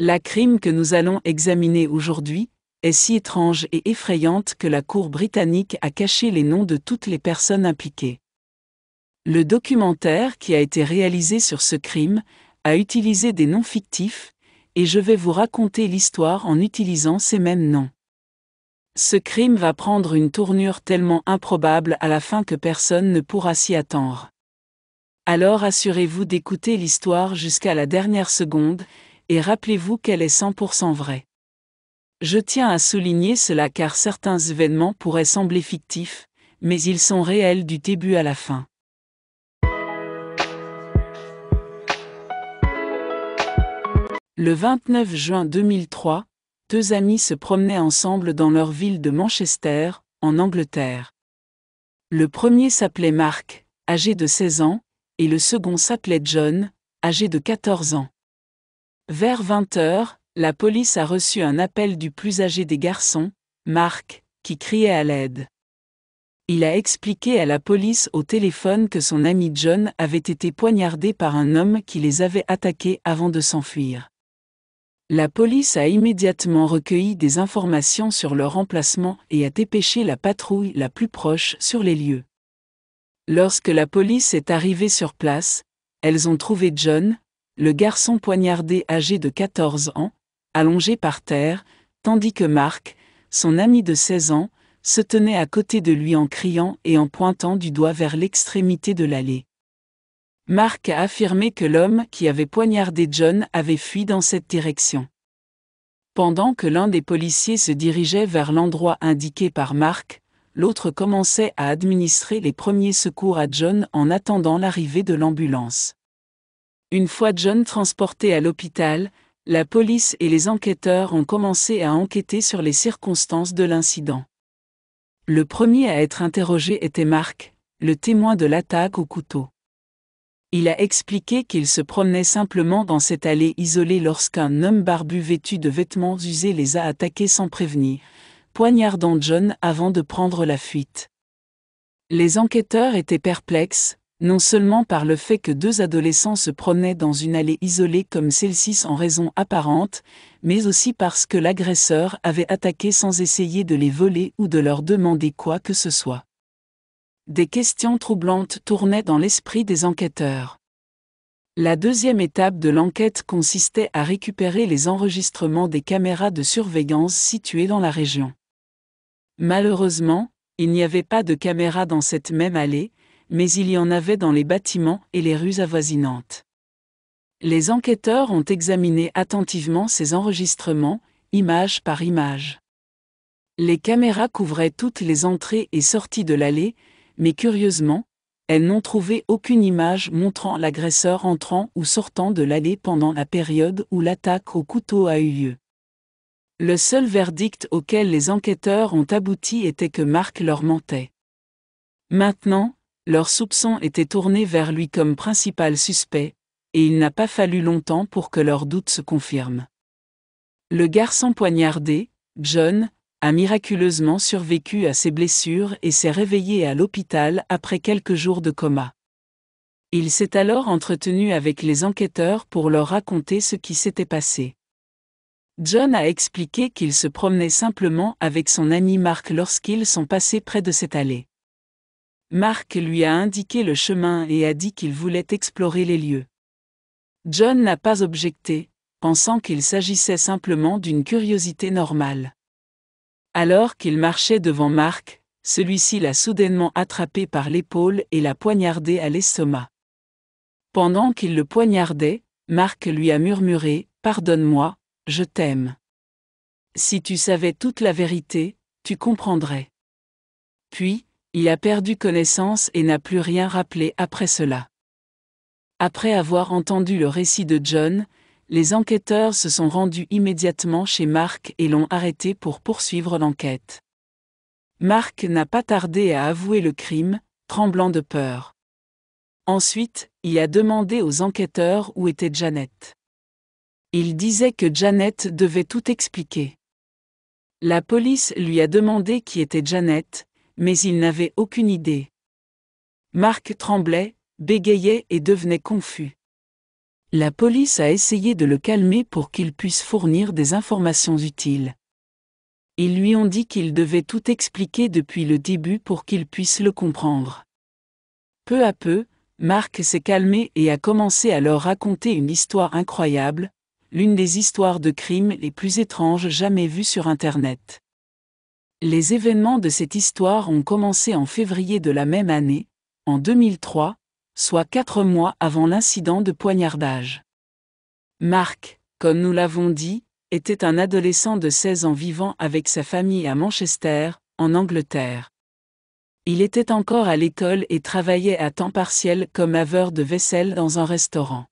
La crime que nous allons examiner aujourd'hui est si étrange et effrayante que la Cour britannique a caché les noms de toutes les personnes impliquées. Le documentaire qui a été réalisé sur ce crime a utilisé des noms fictifs, et je vais vous raconter l'histoire en utilisant ces mêmes noms. Ce crime va prendre une tournure tellement improbable à la fin que personne ne pourra s'y attendre. Alors assurez-vous d'écouter l'histoire jusqu'à la dernière seconde, et rappelez-vous qu'elle est 100% vraie. Je tiens à souligner cela car certains événements pourraient sembler fictifs, mais ils sont réels du début à la fin. Le 29 juin 2003, deux amis se promenaient ensemble dans leur ville de Manchester, en Angleterre. Le premier s'appelait Mark, âgé de 16 ans, et le second s'appelait John, âgé de 14 ans. Vers 20 h, la police a reçu un appel du plus âgé des garçons, Mark, qui criait à l'aide. Il a expliqué à la police au téléphone que son ami John avait été poignardé par un homme qui les avait attaqués avant de s'enfuir. La police a immédiatement recueilli des informations sur leur emplacement et a dépêché la patrouille la plus proche sur les lieux. Lorsque la police est arrivée sur place, elles ont trouvé John, le garçon poignardé âgé de 14 ans, allongé par terre, tandis que Mark, son ami de 16 ans, se tenait à côté de lui en criant et en pointant du doigt vers l'extrémité de l'allée. Mark a affirmé que l'homme qui avait poignardé John avait fui dans cette direction. Pendant que l'un des policiers se dirigeait vers l'endroit indiqué par Mark, l'autre commençait à administrer les premiers secours à John en attendant l'arrivée de l'ambulance. Une fois John transporté à l'hôpital, la police et les enquêteurs ont commencé à enquêter sur les circonstances de l'incident. Le premier à être interrogé était Mark, le témoin de l'attaque au couteau. Il a expliqué qu'il se promenait simplement dans cette allée isolée lorsqu'un homme barbu vêtu de vêtements usés les a attaqués sans prévenir, poignardant John avant de prendre la fuite. Les enquêteurs étaient perplexes, non seulement par le fait que deux adolescents se promenaient dans une allée isolée comme celle-ci sans raison apparente, mais aussi parce que l'agresseur avait attaqué sans essayer de les voler ou de leur demander quoi que ce soit. Des questions troublantes tournaient dans l'esprit des enquêteurs. La deuxième étape de l'enquête consistait à récupérer les enregistrements des caméras de surveillance situées dans la région. Malheureusement, il n'y avait pas de caméras dans cette même allée, mais il y en avait dans les bâtiments et les rues avoisinantes. Les enquêteurs ont examiné attentivement ces enregistrements, image par image. Les caméras couvraient toutes les entrées et sorties de l'allée, mais curieusement, elles n'ont trouvé aucune image montrant l'agresseur entrant ou sortant de l'allée pendant la période où l'attaque au couteau a eu lieu. Le seul verdict auquel les enquêteurs ont abouti était que Mark leur mentait. Maintenant, leurs soupçons étaient tournés vers lui comme principal suspect, et il n'a pas fallu longtemps pour que leurs doutes se confirment. Le garçon poignardé, John, a miraculeusement survécu à ses blessures et s'est réveillé à l'hôpital après quelques jours de coma. Il s'est alors entretenu avec les enquêteurs pour leur raconter ce qui s'était passé. John a expliqué qu'il se promenait simplement avec son ami Mark lorsqu'ils sont passés près de cette allée. Mark lui a indiqué le chemin et a dit qu'il voulait explorer les lieux. John n'a pas objecté, pensant qu'il s'agissait simplement d'une curiosité normale. Alors qu'il marchait devant Mark, celui-ci l'a soudainement attrapé par l'épaule et l'a poignardé à l'estomac. Pendant qu'il le poignardait, Mark lui a murmuré « Pardonne-moi, je t'aime. Si tu savais toute la vérité, tu comprendrais. » Puis, il a perdu connaissance et n'a plus rien rappelé après cela. Après avoir entendu le récit de John, les enquêteurs se sont rendus immédiatement chez Mark et l'ont arrêté pour poursuivre l'enquête. Mark n'a pas tardé à avouer le crime, tremblant de peur. Ensuite, il a demandé aux enquêteurs où était Janet. Il disait que Janet devait tout expliquer. La police lui a demandé qui était Janet, mais il n'avait aucune idée. Mark tremblait, bégayait et devenait confus. La police a essayé de le calmer pour qu'il puisse fournir des informations utiles. Ils lui ont dit qu'il devait tout expliquer depuis le début pour qu'il puisse le comprendre. Peu à peu, Mark s'est calmé et a commencé à leur raconter une histoire incroyable, l'une des histoires de crimes les plus étranges jamais vues sur Internet. Les événements de cette histoire ont commencé en février de la même année, en 2003, soit 4 mois avant l'incident de poignardage. Mark, comme nous l'avons dit, était un adolescent de 16 ans vivant avec sa famille à Manchester, en Angleterre. Il était encore à l'école et travaillait à temps partiel comme laveur de vaisselle dans un restaurant.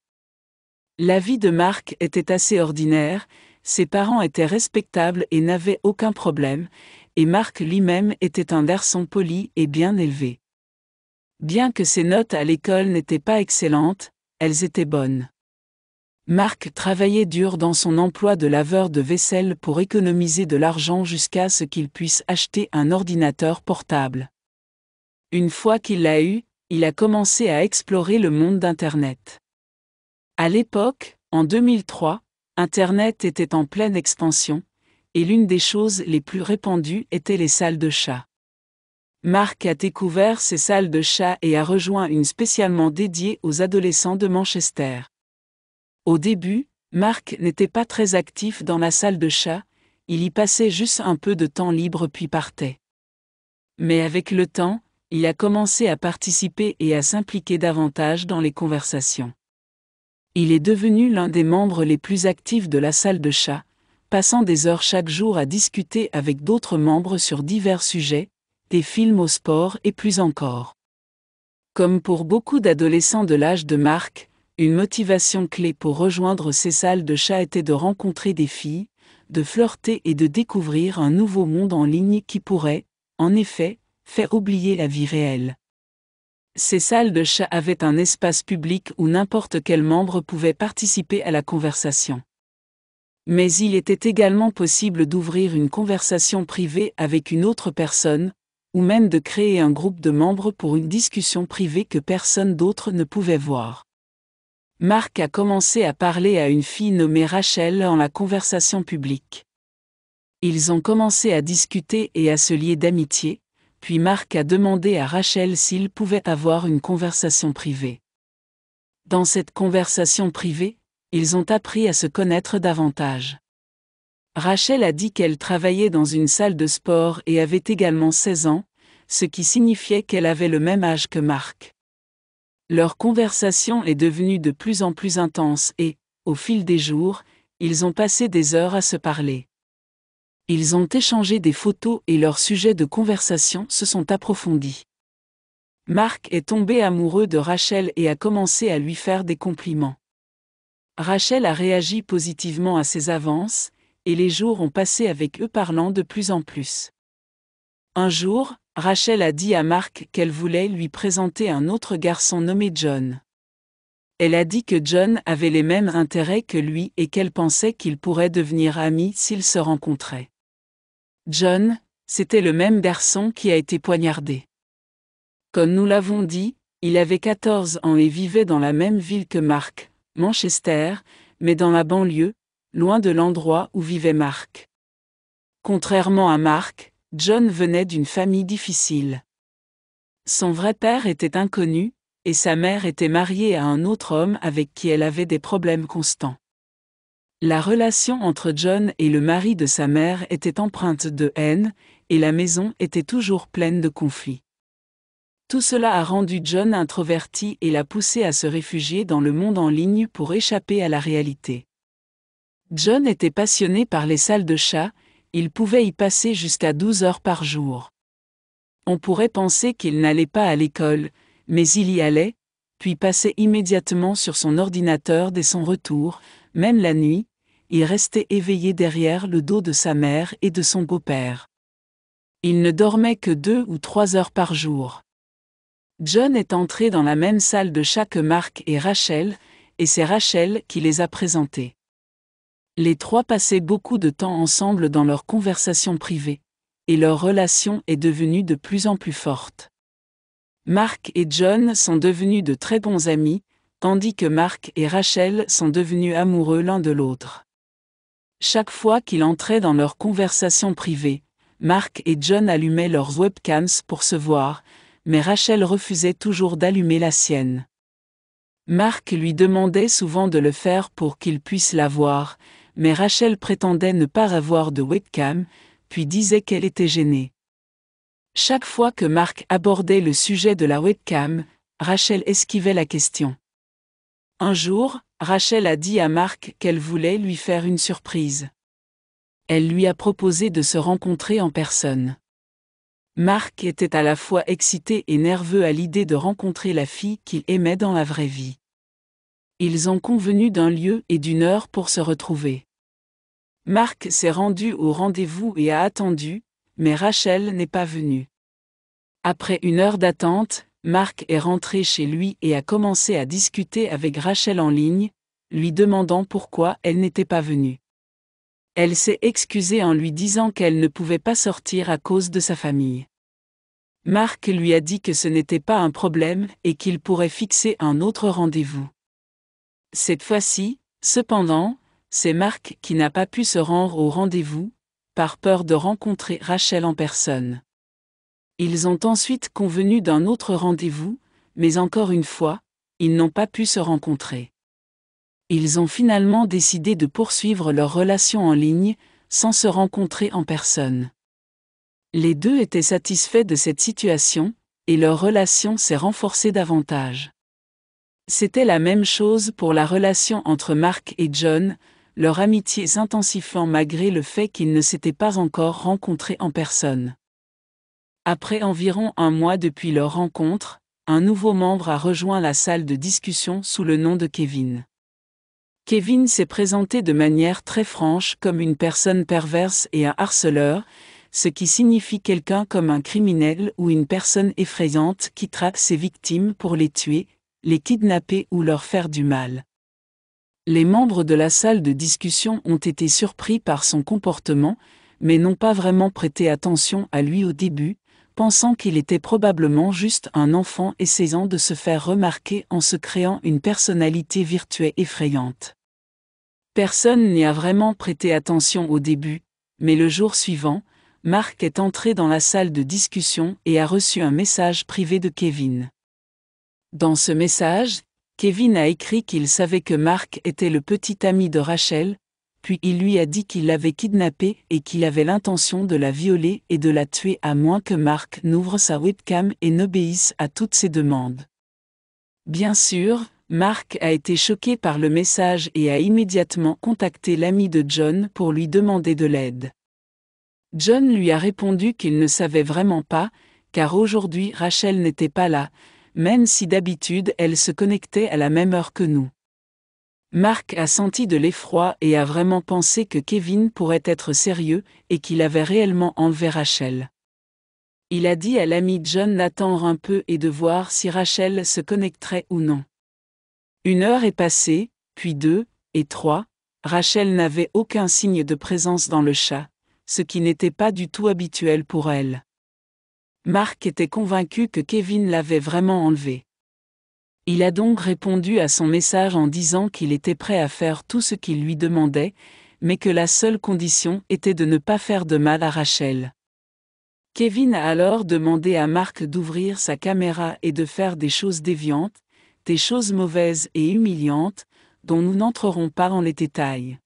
La vie de Mark était assez ordinaire, ses parents étaient respectables et n'avaient aucun problème, et Mark lui-même était un garçon poli et bien élevé. Bien que ses notes à l'école n'étaient pas excellentes, elles étaient bonnes. Mark travaillait dur dans son emploi de laveur de vaisselle pour économiser de l'argent jusqu'à ce qu'il puisse acheter un ordinateur portable. Une fois qu'il l'a eu, il a commencé à explorer le monde d'Internet. À l'époque, en 2003, Internet était en pleine expansion, et l'une des choses les plus répandues étaient les salles de chat. Mark a découvert ces salles de chat et a rejoint une spécialement dédiée aux adolescents de Manchester. Au début, Mark n'était pas très actif dans la salle de chat, il y passait juste un peu de temps libre puis partait. Mais avec le temps, il a commencé à participer et à s'impliquer davantage dans les conversations. Il est devenu l'un des membres les plus actifs de la salle de chat, passant des heures chaque jour à discuter avec d'autres membres sur divers sujets, des films au sport et plus encore. Comme pour beaucoup d'adolescents de l'âge de Mark, une motivation clé pour rejoindre ces salles de chat était de rencontrer des filles, de flirter et de découvrir un nouveau monde en ligne qui pourrait, en effet, faire oublier la vie réelle. Ces salles de chat avaient un espace public où n'importe quel membre pouvait participer à la conversation. Mais il était également possible d'ouvrir une conversation privée avec une autre personne, ou même de créer un groupe de membres pour une discussion privée que personne d'autre ne pouvait voir. Mark a commencé à parler à une fille nommée Rachel en la conversation publique. Ils ont commencé à discuter et à se lier d'amitié, puis Mark a demandé à Rachel s'ils pouvaient avoir une conversation privée. Dans cette conversation privée, ils ont appris à se connaître davantage. Rachel a dit qu'elle travaillait dans une salle de sport et avait également 16 ans, ce qui signifiait qu'elle avait le même âge que Mark. Leur conversation est devenue de plus en plus intense et, au fil des jours, ils ont passé des heures à se parler. Ils ont échangé des photos et leurs sujets de conversation se sont approfondis. Mark est tombé amoureux de Rachel et a commencé à lui faire des compliments. Rachel a réagi positivement à ses avances, et les jours ont passé avec eux parlant de plus en plus. Un jour, Rachel a dit à Mark qu'elle voulait lui présenter un autre garçon nommé John. Elle a dit que John avait les mêmes intérêts que lui et qu'elle pensait qu'ils pourraient devenir amis s'ils se rencontraient. John, c'était le même garçon qui a été poignardé. Comme nous l'avons dit, il avait 14 ans et vivait dans la même ville que Mark, Manchester, mais dans la banlieue, loin de l'endroit où vivait Mark. Contrairement à Mark, John venait d'une famille difficile. Son vrai père était inconnu, et sa mère était mariée à un autre homme avec qui elle avait des problèmes constants. La relation entre John et le mari de sa mère était empreinte de haine, et la maison était toujours pleine de conflits. Tout cela a rendu John introverti et l'a poussé à se réfugier dans le monde en ligne pour échapper à la réalité. John était passionné par les salles de chat, il pouvait y passer jusqu'à 12 heures par jour. On pourrait penser qu'il n'allait pas à l'école, mais il y allait, puis passait immédiatement sur son ordinateur dès son retour, même la nuit, il restait éveillé derrière le dos de sa mère et de son beau-père. Il ne dormait que 2 ou 3 heures par jour. John est entré dans la même salle de chat que Mark et Rachel, et c'est Rachel qui les a présentés. Les trois passaient beaucoup de temps ensemble dans leurs conversations privées, et leur relation est devenue de plus en plus forte. Mark et John sont devenus de très bons amis, tandis que Marc et Rachel sont devenus amoureux l'un de l'autre. Chaque fois qu'il entrait dans leur conversation privée, Marc et John allumaient leurs webcams pour se voir, mais Rachel refusait toujours d'allumer la sienne. Marc lui demandait souvent de le faire pour qu'il puisse la voir, mais Rachel prétendait ne pas avoir de webcam, puis disait qu'elle était gênée. Chaque fois que Marc abordait le sujet de la webcam, Rachel esquivait la question. Un jour, Rachel a dit à Marc qu'elle voulait lui faire une surprise. Elle lui a proposé de se rencontrer en personne. Marc était à la fois excité et nerveux à l'idée de rencontrer la fille qu'il aimait dans la vraie vie. Ils ont convenu d'un lieu et d'une heure pour se retrouver. Marc s'est rendu au rendez-vous et a attendu, mais Rachel n'est pas venue. Après une heure d'attente, Marc est rentré chez lui et a commencé à discuter avec Rachel en ligne, lui demandant pourquoi elle n'était pas venue. Elle s'est excusée en lui disant qu'elle ne pouvait pas sortir à cause de sa famille. Marc lui a dit que ce n'était pas un problème et qu'il pourrait fixer un autre rendez-vous. Cette fois-ci, cependant, c'est Marc qui n'a pas pu se rendre au rendez-vous, par peur de rencontrer Rachel en personne. Ils ont ensuite convenu d'un autre rendez-vous, mais encore une fois, ils n'ont pas pu se rencontrer. Ils ont finalement décidé de poursuivre leur relation en ligne, sans se rencontrer en personne. Les deux étaient satisfaits de cette situation, et leur relation s'est renforcée davantage. C'était la même chose pour la relation entre Marc et John, leur amitié s'intensifiant malgré le fait qu'ils ne s'étaient pas encore rencontrés en personne. Après environ un mois depuis leur rencontre, un nouveau membre a rejoint la salle de discussion sous le nom de Kevin. Kevin s'est présenté de manière très franche comme une personne perverse et un harceleur, ce qui signifie quelqu'un comme un criminel ou une personne effrayante qui traque ses victimes pour les tuer, les kidnapper ou leur faire du mal. Les membres de la salle de discussion ont été surpris par son comportement, mais n'ont pas vraiment prêté attention à lui au début, pensant qu'il était probablement juste un enfant essayant de se faire remarquer en se créant une personnalité virtuelle effrayante. Personne n'y a vraiment prêté attention au début, mais le jour suivant, Marc est entré dans la salle de discussion et a reçu un message privé de Kevin. Dans ce message, Kevin a écrit qu'il savait que Marc était le petit ami de Rachel, puis il lui a dit qu'il l'avait kidnappée et qu'il avait l'intention de la violer et de la tuer à moins que Marc n'ouvre sa webcam et n'obéisse à toutes ses demandes. Bien sûr, Marc a été choqué par le message et a immédiatement contacté l'ami de John pour lui demander de l'aide. John lui a répondu qu'il ne savait vraiment pas, car aujourd'hui Rachel n'était pas là, même si d'habitude elle se connectait à la même heure que nous. Marc a senti de l'effroi et a vraiment pensé que Kevin pourrait être sérieux et qu'il avait réellement enlevé Rachel. Il a dit à l'ami John d'attendre un peu et de voir si Rachel se connecterait ou non. 1 heure est passée, puis 2, et 3, Rachel n'avait aucun signe de présence dans le chat, ce qui n'était pas du tout habituel pour elle. Marc était convaincu que Kevin l'avait vraiment enlevé. Il a donc répondu à son message en disant qu'il était prêt à faire tout ce qu'il lui demandait, mais que la seule condition était de ne pas faire de mal à Rachel. Kevin a alors demandé à Marc d'ouvrir sa caméra et de faire des choses déviantes, des choses mauvaises et humiliantes, dont nous n'entrerons pas dans les détails.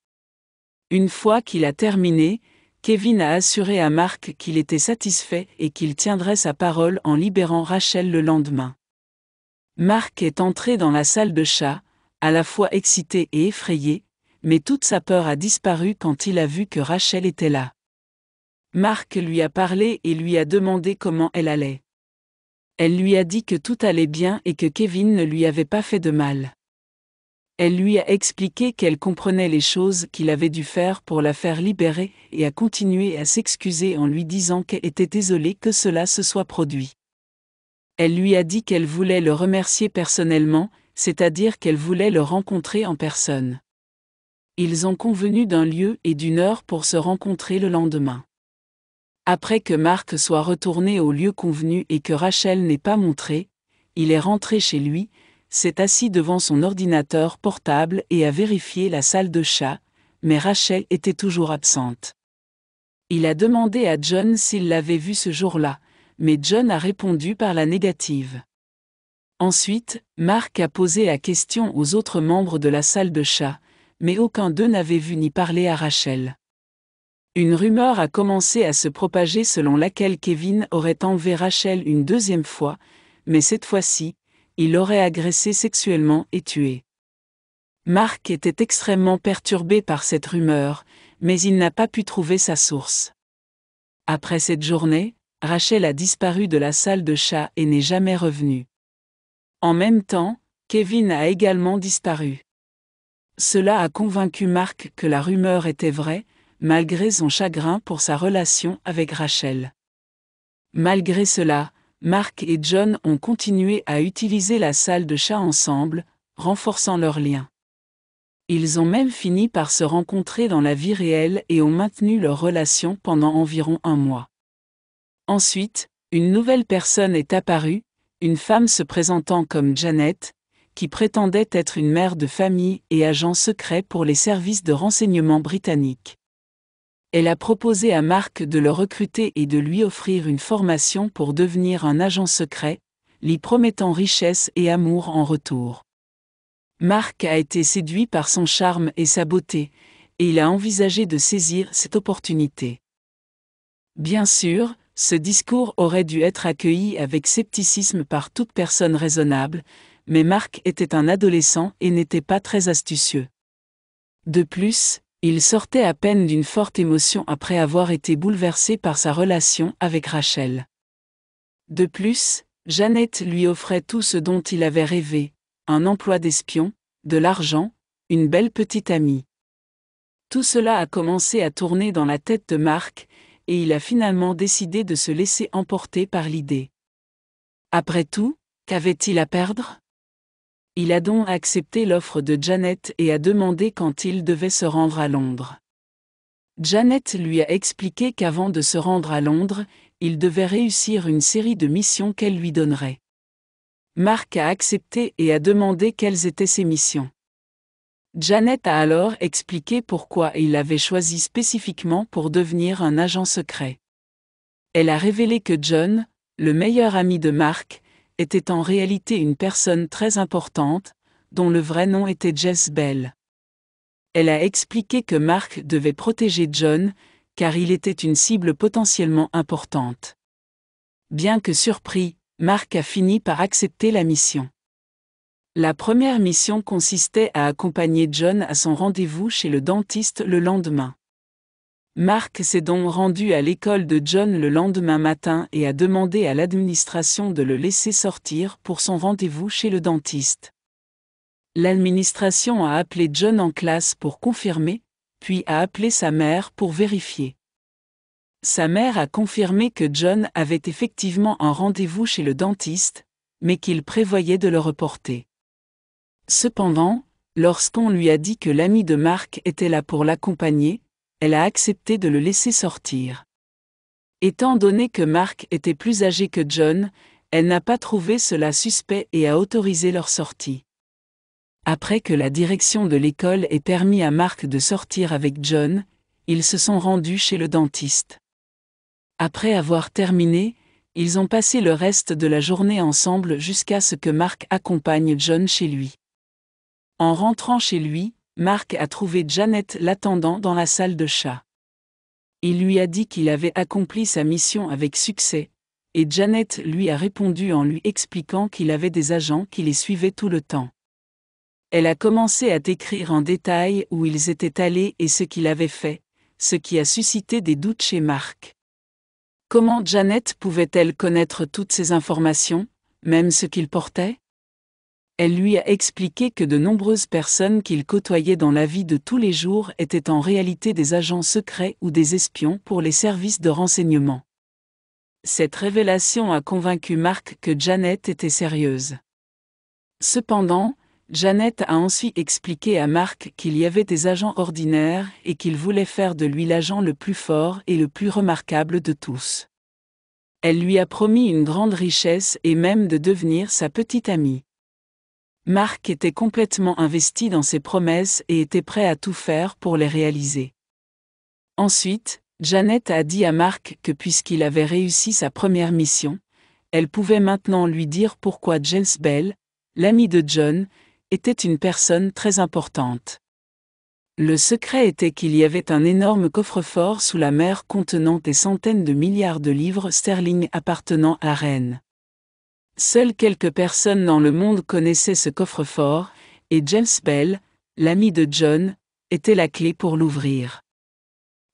Une fois qu'il a terminé, Kevin a assuré à Marc qu'il était satisfait et qu'il tiendrait sa parole en libérant Rachel le lendemain. Marc est entré dans la salle de chat, à la fois excité et effrayé, mais toute sa peur a disparu quand il a vu que Rachel était là. Marc lui a parlé et lui a demandé comment elle allait. Elle lui a dit que tout allait bien et que Kevin ne lui avait pas fait de mal. Elle lui a expliqué qu'elle comprenait les choses qu'il avait dû faire pour la faire libérer et a continué à s'excuser en lui disant qu'elle était désolée que cela se soit produit. Elle lui a dit qu'elle voulait le remercier personnellement, c'est-à-dire qu'elle voulait le rencontrer en personne. Ils ont convenu d'un lieu et d'une heure pour se rencontrer le lendemain. Après que Marc soit retourné au lieu convenu et que Rachel n'ait pas montré, il est rentré chez lui, s'est assis devant son ordinateur portable et a vérifié la salle de chat, mais Rachel était toujours absente. Il a demandé à John s'il l'avait vue ce jour-là, mais John a répondu par la négative. Ensuite, Mark a posé la question aux autres membres de la salle de chat, mais aucun d'eux n'avait vu ni parlé à Rachel. Une rumeur a commencé à se propager selon laquelle Kevin aurait enlevé Rachel une deuxième fois, mais cette fois-ci, il l'aurait agressée sexuellement et tuée. Mark était extrêmement perturbé par cette rumeur, mais il n'a pas pu trouver sa source. Après cette journée, Rachel a disparu de la salle de chat et n'est jamais revenue. En même temps, Kevin a également disparu. Cela a convaincu Mark que la rumeur était vraie, malgré son chagrin pour sa relation avec Rachel. Malgré cela, Mark et John ont continué à utiliser la salle de chat ensemble, renforçant leur lien. Ils ont même fini par se rencontrer dans la vie réelle et ont maintenu leur relation pendant environ 1 mois. Ensuite, une nouvelle personne est apparue, une femme se présentant comme Janet, qui prétendait être une mère de famille et agent secret pour les services de renseignement britanniques. Elle a proposé à Mark de le recruter et de lui offrir une formation pour devenir un agent secret, lui promettant richesse et amour en retour. Mark a été séduit par son charme et sa beauté, et il a envisagé de saisir cette opportunité. Bien sûr, ce discours aurait dû être accueilli avec scepticisme par toute personne raisonnable, mais Mark était un adolescent et n'était pas très astucieux. De plus, il sortait à peine d'une forte émotion après avoir été bouleversé par sa relation avec Rachel. De plus, Janet lui offrait tout ce dont il avait rêvé, un emploi d'espion, de l'argent, une belle petite amie. Tout cela a commencé à tourner dans la tête de Mark, et il a finalement décidé de se laisser emporter par l'idée. Après tout, qu'avait-il à perdre ? Il a donc accepté l'offre de Janet et a demandé quand il devait se rendre à Londres. Janet lui a expliqué qu'avant de se rendre à Londres, il devait réussir une série de missions qu'elle lui donnerait. Mark a accepté et a demandé quelles étaient ces missions. Janet a alors expliqué pourquoi il l'avait choisi spécifiquement pour devenir un agent secret. Elle a révélé que John, le meilleur ami de Mark, était en réalité une personne très importante, dont le vrai nom était Jess Bell. Elle a expliqué que Mark devait protéger John, car il était une cible potentiellement importante. Bien que surpris, Mark a fini par accepter la mission. La première mission consistait à accompagner John à son rendez-vous chez le dentiste le lendemain. Mark s'est donc rendu à l'école de John le lendemain matin et a demandé à l'administration de le laisser sortir pour son rendez-vous chez le dentiste. L'administration a appelé John en classe pour confirmer, puis a appelé sa mère pour vérifier. Sa mère a confirmé que John avait effectivement un rendez-vous chez le dentiste, mais qu'il prévoyait de le reporter. Cependant, lorsqu'on lui a dit que l'ami de Mark était là pour l'accompagner, elle a accepté de le laisser sortir. Étant donné que Mark était plus âgé que John, elle n'a pas trouvé cela suspect et a autorisé leur sortie. Après que la direction de l'école ait permis à Mark de sortir avec John, ils se sont rendus chez le dentiste. Après avoir terminé, ils ont passé le reste de la journée ensemble jusqu'à ce que Mark accompagne John chez lui. En rentrant chez lui, Mark a trouvé Janet l'attendant dans la salle de chat. Il lui a dit qu'il avait accompli sa mission avec succès, et Janet lui a répondu en lui expliquant qu'il avait des agents qui les suivaient tout le temps. Elle a commencé à décrire en détail où ils étaient allés et ce qu'il avait fait, ce qui a suscité des doutes chez Mark. Comment Janet pouvait-elle connaître toutes ces informations, même ce qu'il portait ? Elle lui a expliqué que de nombreuses personnes qu'il côtoyait dans la vie de tous les jours étaient en réalité des agents secrets ou des espions pour les services de renseignement. Cette révélation a convaincu Mark que Janet était sérieuse. Cependant, Janet a ensuite expliqué à Mark qu'il y avait des agents ordinaires et qu'il voulait faire de lui l'agent le plus fort et le plus remarquable de tous. Elle lui a promis une grande richesse et même de devenir sa petite amie. Mark était complètement investi dans ses promesses et était prêt à tout faire pour les réaliser. Ensuite, Janet a dit à Mark que puisqu'il avait réussi sa première mission, elle pouvait maintenant lui dire pourquoi James Bell, l'ami de John, était une personne très importante. Le secret était qu'il y avait un énorme coffre-fort sous la mer contenant des centaines de milliards de livres sterling appartenant à Rennes. Seules quelques personnes dans le monde connaissaient ce coffre-fort, et James Bell, l'ami de John, était la clé pour l'ouvrir.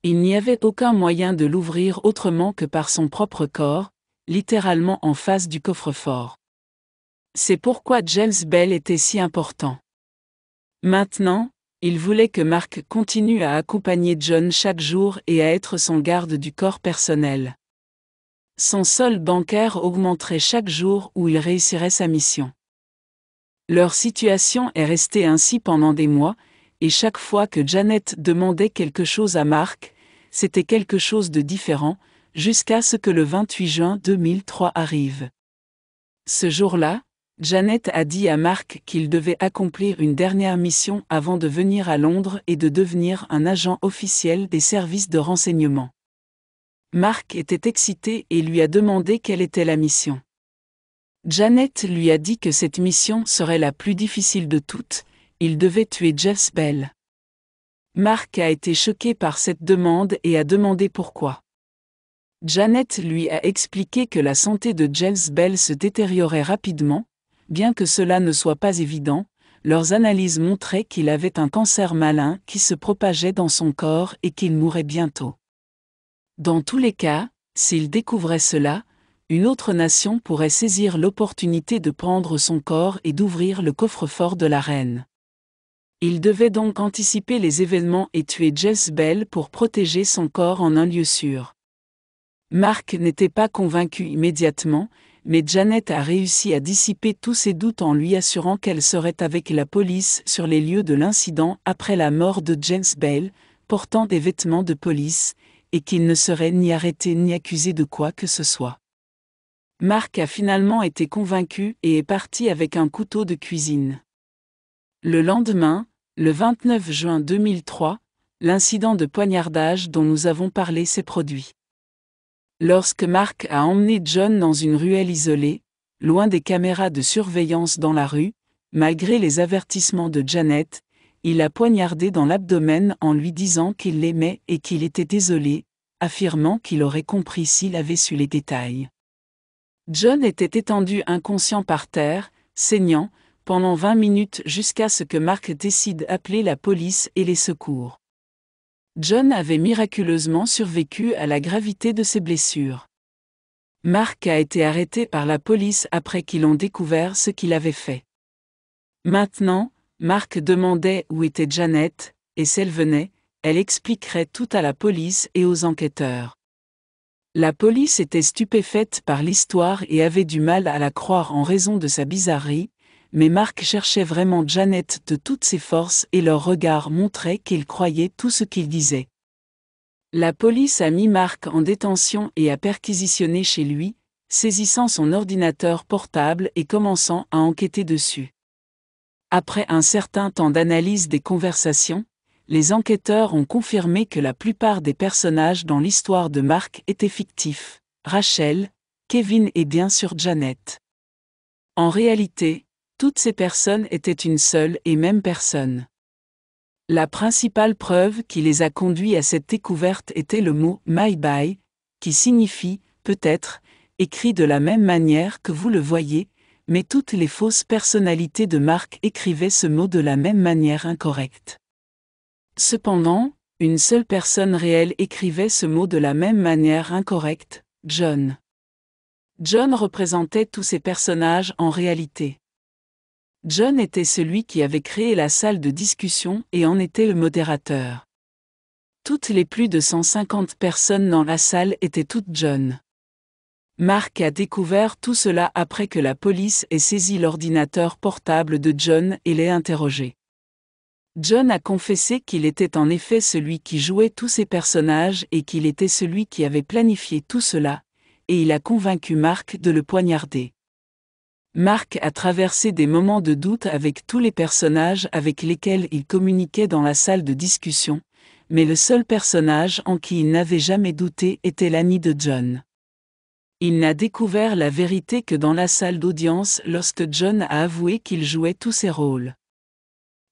Il n'y avait aucun moyen de l'ouvrir autrement que par son propre corps, littéralement en face du coffre-fort. C'est pourquoi James Bell était si important. Maintenant, il voulait que Mark continue à accompagner John chaque jour et à être son garde du corps personnel. Son solde bancaire augmenterait chaque jour où il réussirait sa mission. Leur situation est restée ainsi pendant des mois, et chaque fois que Janet demandait quelque chose à Mark, c'était quelque chose de différent, jusqu'à ce que le 28 juin 2003 arrive. Ce jour-là, Janet a dit à Mark qu'il devait accomplir une dernière mission avant de venir à Londres et de devenir un agent officiel des services de renseignement. Mark était excité et lui a demandé quelle était la mission. Janet lui a dit que cette mission serait la plus difficile de toutes, il devait tuer James Bell. Mark a été choqué par cette demande et a demandé pourquoi. Janet lui a expliqué que la santé de James Bell se détériorait rapidement, bien que cela ne soit pas évident, leurs analyses montraient qu'il avait un cancer malin qui se propageait dans son corps et qu'il mourrait bientôt. Dans tous les cas, s'il découvrait cela, une autre nation pourrait saisir l'opportunité de prendre son corps et d'ouvrir le coffre-fort de la reine. Il devait donc anticiper les événements et tuer James Bell pour protéger son corps en un lieu sûr. Mark n'était pas convaincu immédiatement, mais Janet a réussi à dissiper tous ses doutes en lui assurant qu'elle serait avec la police sur les lieux de l'incident après la mort de James Bell, portant des vêtements de police, et qu'il ne serait ni arrêté ni accusé de quoi que ce soit. Mark a finalement été convaincu et est parti avec un couteau de cuisine. Le lendemain, le 29 juin 2003, l'incident de poignardage dont nous avons parlé s'est produit. Lorsque Mark a emmené John dans une ruelle isolée, loin des caméras de surveillance dans la rue, malgré les avertissements de Janet, il l'a poignardé dans l'abdomen en lui disant qu'il l'aimait et qu'il était désolé, affirmant qu'il aurait compris s'il avait su les détails. John était étendu inconscient par terre, saignant, pendant 20 minutes jusqu'à ce que Mark décide d'appeler la police et les secours. John avait miraculeusement survécu à la gravité de ses blessures. Mark a été arrêté par la police après qu'ils ont découvert ce qu'il avait fait. Maintenant, Mark demandait où était Janet, et si elle venait, elle expliquerait tout à la police et aux enquêteurs. La police était stupéfaite par l'histoire et avait du mal à la croire en raison de sa bizarrerie, mais Mark cherchait vraiment Janet de toutes ses forces et leur regard montrait qu'il croyait tout ce qu'il disait. La police a mis Mark en détention et a perquisitionné chez lui, saisissant son ordinateur portable et commençant à enquêter dessus. Après un certain temps d'analyse des conversations, les enquêteurs ont confirmé que la plupart des personnages dans l'histoire de Mark étaient fictifs, Rachel, Kevin et bien sûr Janet. En réalité, toutes ces personnes étaient une seule et même personne. La principale preuve qui les a conduits à cette découverte était le mot « maybe », qui signifie « peut-être », écrit de la même manière que vous le voyez, mais toutes les fausses personnalités de Mark écrivaient ce mot de la même manière incorrecte. Cependant, une seule personne réelle écrivait ce mot de la même manière incorrecte, John. John représentait tous ces personnages en réalité. John était celui qui avait créé la salle de discussion et en était le modérateur. Toutes les plus de 150 personnes dans la salle étaient toutes John. Mark a découvert tout cela après que la police ait saisi l'ordinateur portable de John et l'ait interrogé. John a confessé qu'il était en effet celui qui jouait tous ces personnages et qu'il était celui qui avait planifié tout cela, et il a convaincu Mark de le poignarder. Mark a traversé des moments de doute avec tous les personnages avec lesquels il communiquait dans la salle de discussion, mais le seul personnage en qui il n'avait jamais douté était l'ami de John. Il n'a découvert la vérité que dans la salle d'audience lorsque John a avoué qu'il jouait tous ses rôles.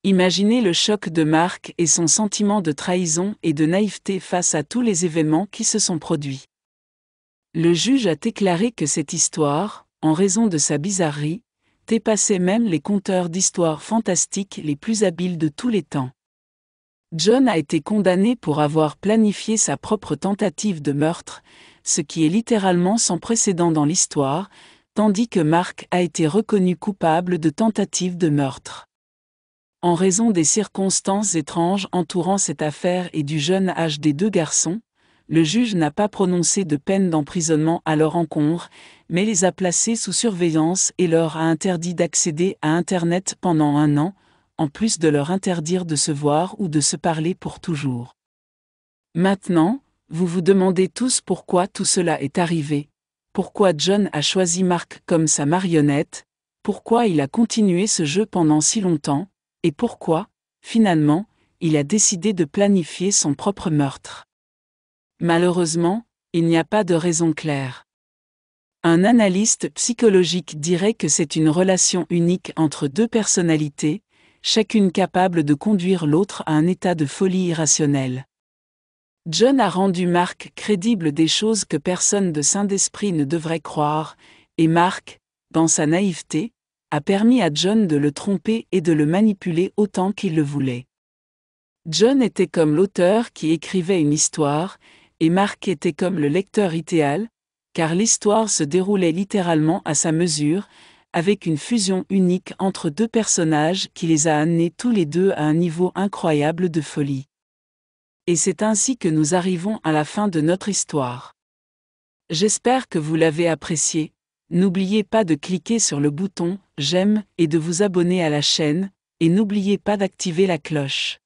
Imaginez le choc de Mark et son sentiment de trahison et de naïveté face à tous les événements qui se sont produits. Le juge a déclaré que cette histoire, en raison de sa bizarrerie, dépassait même les conteurs d'histoires fantastiques les plus habiles de tous les temps. John a été condamné pour avoir planifié sa propre tentative de meurtre, ce qui est littéralement sans précédent dans l'histoire, tandis que Mark a été reconnu coupable de tentative de meurtre. En raison des circonstances étranges entourant cette affaire et du jeune âge des deux garçons, le juge n'a pas prononcé de peine d'emprisonnement à leur encontre, mais les a placés sous surveillance et leur a interdit d'accéder à Internet pendant 1 an, en plus de leur interdire de se voir ou de se parler pour toujours. Maintenant, vous vous demandez tous pourquoi tout cela est arrivé, pourquoi John a choisi Mark comme sa marionnette, pourquoi il a continué ce jeu pendant si longtemps, et pourquoi, finalement, il a décidé de planifier son propre meurtre. Malheureusement, il n'y a pas de raison claire. Un analyste psychologique dirait que c'est une relation unique entre deux personnalités, chacune capable de conduire l'autre à un état de folie irrationnelle. John a rendu Mark crédible des choses que personne de sain d'esprit ne devrait croire, et Mark, dans sa naïveté, a permis à John de le tromper et de le manipuler autant qu'il le voulait. John était comme l'auteur qui écrivait une histoire, et Mark était comme le lecteur idéal, car l'histoire se déroulait littéralement à sa mesure, avec une fusion unique entre deux personnages qui les a amenés tous les deux à un niveau incroyable de folie. Et c'est ainsi que nous arrivons à la fin de notre histoire. J'espère que vous l'avez apprécié. N'oubliez pas de cliquer sur le bouton « J'aime » et de vous abonner à la chaîne, et n'oubliez pas d'activer la cloche.